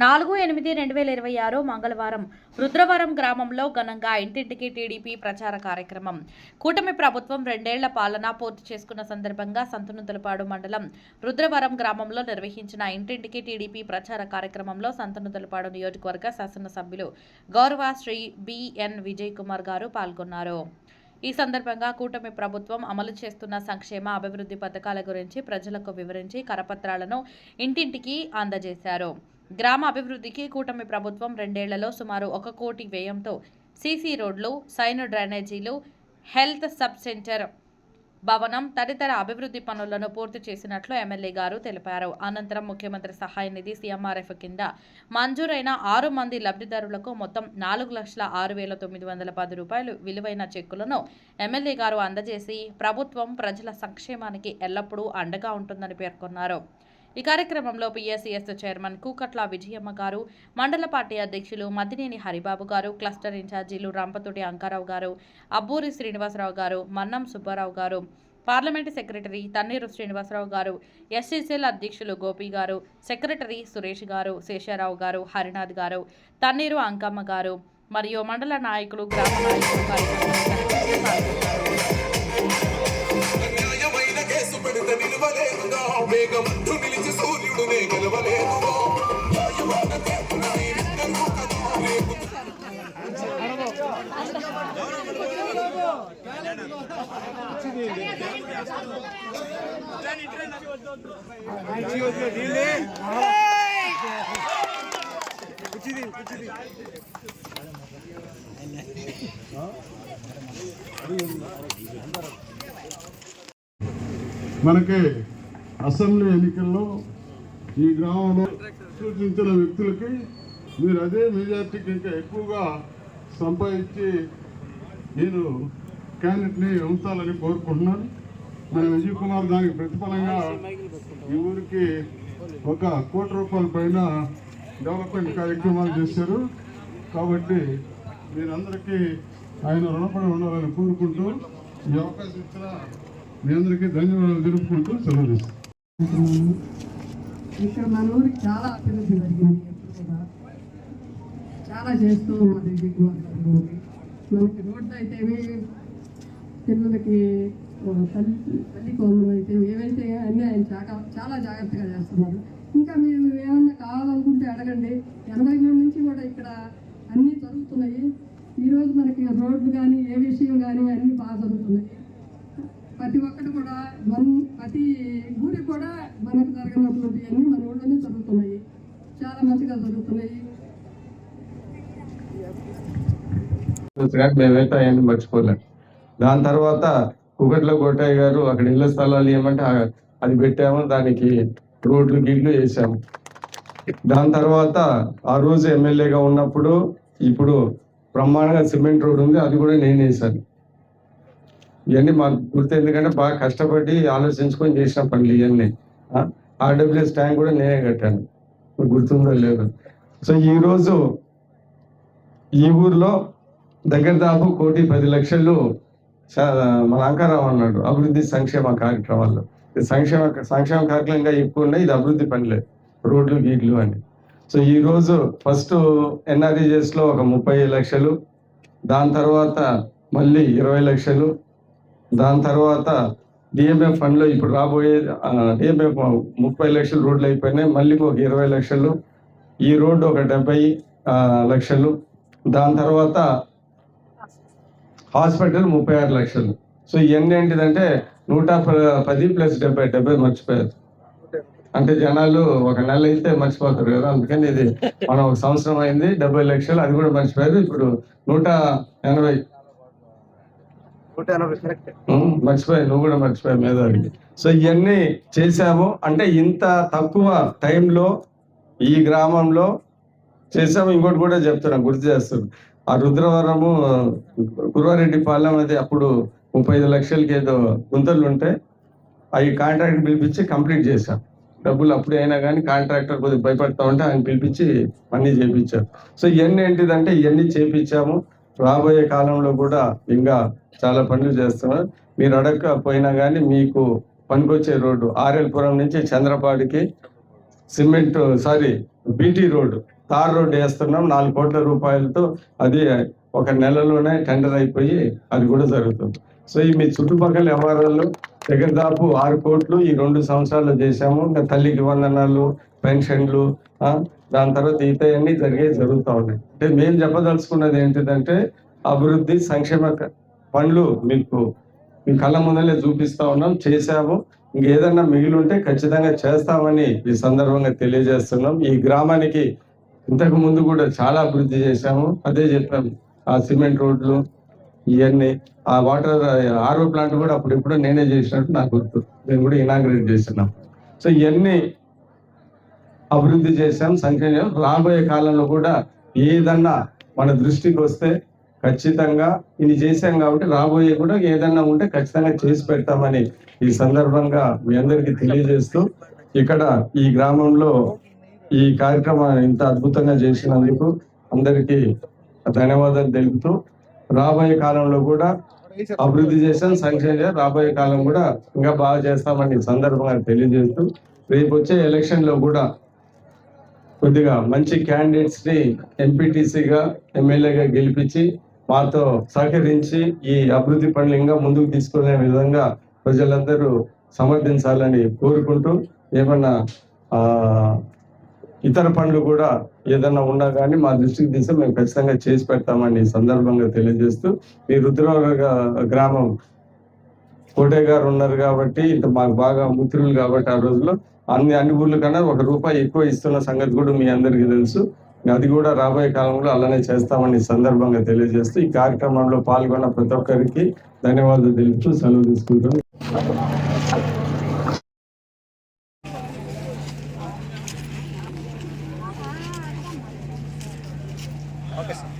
4/8/2026 మంగళవారం రుద్రవరం గ్రామంలో ఘనంగా ఇంటింటికి టీడీపీ ప్రచార కార్యక్రమం. కూటమి ప్రభుత్వం 2 ఏళ్ల పాలన పూర్తి చేసుకున్న సందర్భంగా సంతనూతలపాడు మండలం రుద్రవరం గ్రామంలో నిర్వహించిన ఇంటింటికి టీడీపీ ప్రచార కార్యక్రమంలో సంతనూతలపాడు నియోజకవర్గ శాసనసభ్యులు గౌరవ శ్రీ బిఎన్ విజయ్ కుమార్ గారు పాల్గొన్నారు. ఈ సందర్భంగా కూటమి ప్రభుత్వం అమలు చేస్తున్న సంక్షేమ అభివృద్ధి పథకాల గురించి ప్రజలకు వివరించి కరపత్రాలను ఇంటింటికి అందజేశారు. గ్రామ అభివృద్ధికి కూటమి ప్రభుత్వం 2 ఏళ్లలో సుమారు 1 కోటి వ్యయంతో సీసీ రోడ్లు, సైన్ డ్రైనేజీలు, హెల్త్ సబ్ సెంటర్ భవనం తదితర అభివృద్ధి పనులను పూర్తి చేసినట్లు ఎమ్మెల్యే గారు తెలిపారు. అనంతరం ముఖ్యమంత్రి సహాయ నిధి సీఎంఆర్ఎఫ్ కింద మంజూరైన 6 మంది లబ్ధిదారులకు మొత్తం 4,06,910 రూపాయలు విలువైన చెక్కులను ఎమ్మెల్యే గారు అందజేసి ప్రభుత్వం ప్రజల సంక్షేమానికి ఎల్లప్పుడూ అండగా ఉంటుందని పేర్కొన్నారు. ఈ కార్యక్రమంలో పిఎస్సిఎస్ చైర్మన్ కూకట్ల విజయమ్మ గారు, మండల పార్టీ అధ్యక్షులు మద్దినేని హరిబాబు గారు, క్లస్టర్ ఇన్ఛార్జీలు రంపతోటి అంకారావు గారు, అబ్బూరి శ్రీనివాసరావు గారు, మన్నం సుబ్బారావు గారు, పార్లమెంటు సెక్రటరీ తన్నీరు శ్రీనివాసరావు గారు, ఎస్సీసీఎల్ అధ్యక్షులు గోపి గారు, సెక్రటరీ సురేష్ గారు, శేషారావు గారు, హరినాథ్ గారు, తన్నీరు అంకమ్మ గారు మరియు మండల నాయకులు, గ్రామ నాయకులు మనకి అసెంబ్లీ ఎన్నికల్లో ఈ గ్రామంలో సూచించిన వ్యక్తులకి మీరు అదే మెజార్టీకి ఇంకా ఎక్కువగా సంపాదించి నేను క్యాండిడేట్ని ఉంచాలని కోరుకుంటున్నాను. మన విజయ్ కుమార్ దానికి ప్రతిఫలంగా ఈ ఊరికి 1 కోటి రూపాయల పైన డెవలప్మెంట్ కార్యక్రమాలు చేశారు. కాబట్టి మీరందరికీ ఆయన రుణపడి ఉండాలని కోరుకుంటూ ఈ అవకాశం ఇచ్చిన మీ అందరికీ ధన్యవాదాలు తెలుపుకుంటూ సెలవు చేస్తాను. ఇక్కడ మన ఊరికి చాలా అభివృద్ధి జరిగింది. ఎప్పుడు కూడా చాలా చేస్తూ ఉన్నది మనకి రోడ్డు అయితే పిల్లలకి తల్లి కోళ్ళు అయితే ఏవైతే అన్నీ ఆయన చాలా జాగ్రత్తగా చేస్తున్నారు. ఇంకా మీరు ఏమన్నా కావాలనుకుంటే అడగండి. 83 నుంచి కూడా ఇక్కడ అన్నీ జరుగుతున్నాయి. ఈరోజు మనకి రోడ్లు కానీ ఏ విషయం కానీ అన్నీ బాగా జరుగుతున్నాయి. ప్రతి ఒక్కటి కూడా ప్రతి ఊరి కూడా మనకు జరగనటువంటి అన్నీ మన ఊళ్ళోనే జరుగుతున్నాయి. చాలా మంచిగా జరుగుతున్నాయి. మేమైతే అవన్నీ మర్చిపోలేం. దాని తర్వాత కుకట్ల కోటయ్య గారు అక్కడ ఇళ్ల స్థలాలు ఏమంటే అది పెట్టాము, దానికి రోడ్లు గిడ్లు వేసాము. దాని తర్వాత ఆ రోజు ఎమ్మెల్యేగా ఉన్నప్పుడు ఇప్పుడు బ్రహ్మాండంగా సిమెంట్ రోడ్ ఉంది, అది కూడా నేను వేసాను. ఇవన్నీ మాకు గుర్తు, ఎందుకంటే బాగా కష్టపడి ఆలోచించుకొని చేసిన పనులు ఇవన్నీ. ఆర్డబ్ల్యూఎస్ ట్యాంక్ కూడా నేనే కట్టాను, గుర్తుందో లేదు. సో ఈరోజు ఈ ఊర్లో దగ్గర దాపు 1,10,00,000 మన అంకారావు అన్నాడు అభివృద్ధి సంక్షేమ కార్యక్రమాల్లో. సంక్షేమ కార్యక్రమం ఇంకా ఎక్కువ ఉన్నాయి, ఇది అభివృద్ధి పనులే, రోడ్లు గీడ్లు అని. సో ఈరోజు ఫస్ట్ ఎన్ఆర్ఈజెస్లో ఒక 30 లక్షలు, దాని తర్వాత మళ్ళీ 20 లక్షలు, దాని తర్వాత డిఎంఎఫ్ ఫండ్లో ఇప్పుడు రాబోయే డిఎంఎఫ్ 30 లక్షలు రోడ్లు అయిపోయినాయి, మళ్ళీ ఒక 20 లక్షలు, ఈ రోడ్డు ఒక 70 లక్షలు, దాని తర్వాత హాస్పిటల్ 36 లక్షలు. సో ఇవన్నీ ఏంటిదంటే 110 + 70 మర్చిపోయారు. అంటే జనాలు ఒక నెల అయితే మర్చిపోతారు కదా, అందుకని ఇది మనం 1 సంవత్సరం అయింది 70 లక్షలు, అది కూడా మర్చిపోయారు. ఇప్పుడు 180 మర్చిపోయాయి, నువ్వు కూడా మర్చిపోయావు మేధావి. సో ఇవన్నీ చేశాము. అంటే ఇంత తక్కువ టైంలో ఈ గ్రామంలో చేసాము. ఇంకోటి కూడా చెప్తున్నాను, గుర్తు చేస్తాను. ఆ రుద్రవరము గురువారెడ్డి పాలెం అది అప్పుడు 35 లక్షలకి ఏదో గుంతలు ఉంటే అవి కాంట్రాక్ట్ పిలిపించి కంప్లీట్ చేశాం. డబ్బులు అప్పుడు అయినా కానీ కాంట్రాక్టర్ కొద్దిగా భయపడతా ఉంటే ఆయన పిలిపించి అన్నీ చేయించారు. సో ఇవన్నీ ఏంటిదంటే ఇవన్నీ చేయించాము. రాబోయే కాలంలో కూడా ఇంకా చాలా పనులు చేస్తున్నారు. మీరు అడగకపోయినా కానీ మీకు పనికొచ్చే రోడ్డు ఆర్ఎల్పురం నుంచి చంద్రపాడికి cement BT road tar road వేస్తున్నాం 4 కోట్ల రూపాయలతో. అది ఒక నెలలోనే టెండర్ అయిపోయి అది కూడా జరుగుతుంది. సో ఈ మీ చుట్టుపక్కల వ్యవహారాల్లో దగ్గర దాపు 6 కోట్లు ఈ 2 సంవత్సరాల్లో చేశాము. ఇంకా తల్లికి వందనాలు, పెన్షన్లు, దాని తర్వాత ఇతన్నీ జరుగుతూ ఉన్నాయి. అంటే మేము చెప్పదలుచుకున్నది ఏంటిదంటే అభివృద్ధి సంక్షేమ పనులు మీకు మీ కళ్ళ ముందలే చూపిస్తా ఉన్నాం, చేశాము. ఇంకేదన్నా మిగిలి ఉంటే ఖచ్చితంగా చేస్తామని ఈ సందర్భంగా తెలియజేస్తున్నాం. ఈ గ్రామానికి ఇంతకు ముందు కూడా చాలా అభివృద్ధి చేశాము, అదే చెప్పాము. ఆ సిమెంట్ రోడ్లు ఇవన్నీ, ఆ వాటర్ ఆర్ఓ ప్లాంట్ కూడా అప్పుడు ఎప్పుడో నేనే చేసినట్టు నాకు గుర్తు, నేను కూడా ఇనాగ్రేట్ చేస్తున్నాం. సో ఇవన్నీ అభివృద్ధి చేశాం, సంక్షేమం. రాబోయే కాలంలో కూడా ఏదన్నా మన దృష్టికి వస్తే ఖచ్చితంగా ఇది చేశాం కాబట్టి రాబోయే కూడా ఏదన్నా ఉంటే ఖచ్చితంగా చేసి పెడతామని ఈ సందర్భంగా మీ అందరికీ తెలియజేస్తూ, ఇక్కడ ఈ గ్రామంలో ఈ కార్యక్రమం ఇంత అద్భుతంగా చేసినందుకు అందరికీ ధన్యవాదాలు తెలుపుతూ, రాబోయే కాలంలో కూడా అభివృద్ధి చేశాం, సంక్షేమ రాబోయే కాలం కూడా ఇంకా బాగా చేస్తామని సందర్భంగా తెలియజేస్తూ, రేపు వచ్చే ఎలక్షన్ లో కూడా కొద్దిగా మంచి క్యాండిడేట్స్ ని ఎంపీటీసీగా ఎమ్మెల్యేగా గెలిపించి మాతో సహకరించి ఈ అభివృద్ధి పనులు ఇంకా ముందుకు తీసుకునే విధంగా ప్రజలందరూ సమర్థించాలని కోరుకుంటూ, ఏమన్నా ఇతర పనులు కూడా ఏదన్నా ఉన్నా కానీ మా దృష్టికి తీస్తే మేము ఖచ్చితంగా చేసి పెడతామని ఈ సందర్భంగా తెలియజేస్తూ, ఈ రుద్రవరం గ్రామం కోటయ్య గారు ఉన్నారు కాబట్టి ఇంత మాకు బాగా మిత్రులు కాబట్టి ఆ రోజుల్లో అన్ని ఊర్ల కన్నా ₹1 ఎక్కువ ఇస్తున్న సంగతి కూడా మీ అందరికీ తెలుసు. అది కూడా రాబోయే కాలంలో అలానే చేస్తామని సందర్భంగా తెలియజేస్తూ, ఈ కార్యక్రమంలో పాల్గొన్న ప్రతి ఒక్కరికి ధన్యవాదాలు తెలుపుతూ సెలవు తీసుకుంటాం. Okay sir.